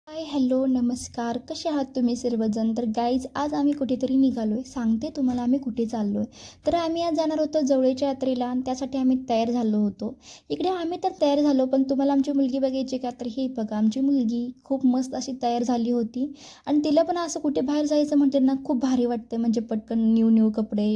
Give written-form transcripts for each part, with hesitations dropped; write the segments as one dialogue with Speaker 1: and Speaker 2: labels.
Speaker 1: Hi hello नमस्कार, कसे आहात तुम्ही सर्वजण. तर गाईज आज आम्ही कुठेतरी निघालो आहे. सांगते तुम्हाला आम्ही कुठे चाललो आहे. तर आम्ही आज जाणार होतो जवळच्या यात्रेला आणि त्यासाठी आम्ही तयार झालो होतो. इकडे आम्ही तर तयार झालो, पण तुम्हाला आमची मुलगी बघायची का? तर हे बघा, आमची मुलगी खूप मस्त अशी तयार झाली होती आणि तिला पण असं कुठे बाहेर जायचं म्हटलं ना खूप भारी वाटते. म्हणजे पटकन न्यू न्यू कपडे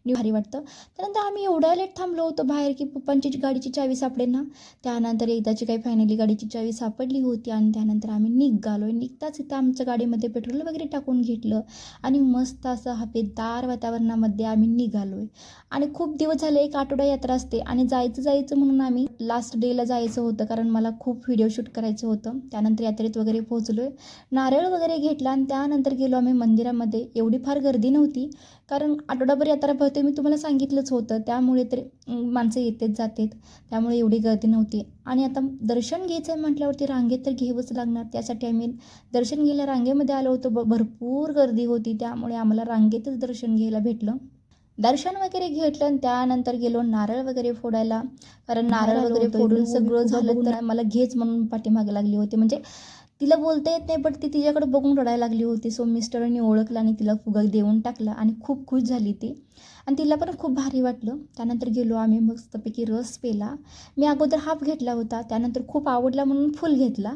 Speaker 1: न्यू भारी वाटतं. त्यानंतर आम्ही एवढा लेट थांबलो होतो बाहेर की पप्पांची गाडीची चावी सापडे ना. त्यानंतर एकदाची काही फायनली गाडीची चावी सापडली होती आणि त्यानंतर आम्ही निघालो. निघताच इथं आमच्या गाडीमध्ये पेट्रोल वगैरे टाकून घेतलं आणि मस्त असं हवेदार वातावरणामध्ये आम्ही निघालो आहे. आणि खूप दिवस झाले, एक आठवडा यात्रा असते आणि जायचं म्हणून आम्ही लास्ट डेला जायचं होतं, कारण मला खूप व्हिडिओ शूट करायचं होतं. त्यानंतर यात्रेत वगैरे पोहोचलो आहे, नारळ वगैरे घेतला आणि त्यानंतर गेलो आम्ही मंदिरामध्ये. एवढी फार गर्दी नव्हती, कारण आठवडाभर यात्रा भरते मी तुम्हाला सांगितलंच होतं. त्यामुळे तर माणसं येतेच जातेत, त्यामुळे एवढी गर्दी नव्हती. आणि आता दर्शन घ्यायचं आहे म्हटल्यावरती रांगेत तर घ्यावंच लागणार. त्यासाठी आम्ही दर्शन घ्यायला रांगेमध्ये आलो होतो. भरपूर गर्दी होती, त्यामुळे आम्हाला रांगेतच दर्शन घ्यायला भेटलं. दर्शन वगैरे घेतलं आणि त्यानंतर गेलो नारळ वगैरे फोडायला, कारण नारळ वगैरे फोडून सगळं झालं तर मला घेच म्हणून पाठीमागे लागली होती. म्हणजे तिला बोलता येत नाही, बट ती तिच्याकडे बघून रडायला लागली होती. सो मिस्टरांनी ओळखलं आणि तिला फुगा देऊन टाकला आणि खूप खुश झाली ती आणि तिला पण खूप भारी वाटलं. त्यानंतर गेलो आम्ही, मस्तपैकी रस पेला. मी अगोदर हाफ घेतला होता, त्यानंतर खूप आवडला म्हणून फुल घेतला.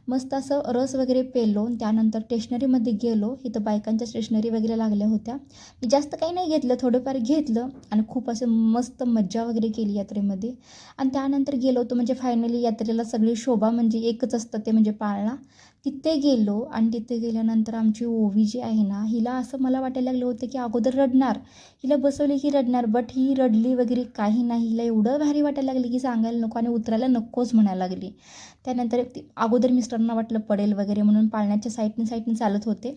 Speaker 1: मस्त असं रस वगैरे पेलो. त्यानंतर स्टेशनरीमध्ये गेलो. इथं बायकांच्या स्टेशनरी वगैरे लागल्या होत्या. मी जास्त काही नाही घेतलं, थोडंफार घेतलं आणि खूप असं मस्त मज्जा वगैरे केली यात्रेमध्ये. आणि त्यानंतर गेलो होतो, म्हणजे फायनली यात्रेला सगळी शोभा म्हणजे एकच असतं, ते म्हणजे पाळणा. तिथे गेलो आणि तिथे गेल्यानंतर आमची ओवी जी आहे ना, हिला असं मला वाटायला लागलं होतं की अगोदर रडणार, हिला बसवली की रडणार, बट ही रडली वगैरे काही नाही. हिला एवढं भारी वाटायला लागली की सांगायला नको आणि उतरायला नकोच म्हणायला लागली. त्यानंतर अगोदर मिस्टरांना वाटलं पडेल वगैरे म्हणून पाळण्याच्या साईडने चालत होते.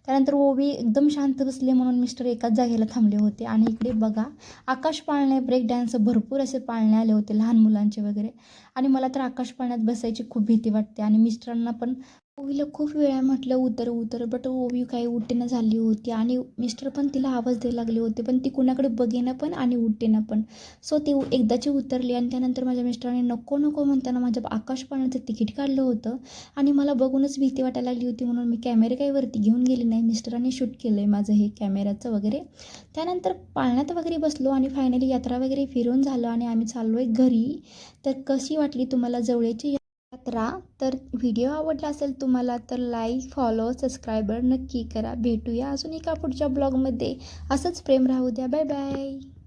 Speaker 1: त्यानंतर ओवी एकदम शांत बसली म्हणून मिस्टर एकाच जागेला थांबले होते. आणि इकडे बघा, आकाश पाळणे, ब्रेक डान्स, भरपूर असे पाळणे आले होते लहान मुलांचे वगैरे. आणि मला तर आकाश पाळण्यात बसायची खूप भीती वाटते आणि मिस्टरांना पण. ओवीला खूप वेळा म्हटलं उतर उतर, बट ओवी काही उठेना झाली होती आणि मिस्टर पण तिला आवाज द्यायला लागले होते, पण ती कुणाकडे बघेना पण आणि उठेना पण. सो ती एकदाची उतरली आणि त्यानंतर माझ्या मिस्टरांनी नको नको म्हणताना माझ्या आकाश पाळण्याचं तिकीट काढलं होतं आणि मला बघूनच भीती वाटायला लागली होती, म्हणून मी कॅमेरे काही वरती घेऊन गेले नाही. मिस्टरांनी शूट केलं आहे माझं हे कॅमेऱ्याचं वगैरे. त्यानंतर पाळण्यात वगैरे बसलो आणि फायनली यात्रा वगैरे फिरून झालं आणि आम्ही चाललो आहे घरी. तर कशी वाटली तुम्हाला जवळची यात्रा? तर व्हिडिओ आवडला असेल तुम्हाला तर लाईक, फॉलो, सबस्क्रायबर नक्की करा. भेटूया अजून एका पुढच्या ब्लॉगमध्ये. असंच प्रेम राहू द्या. Bye bye.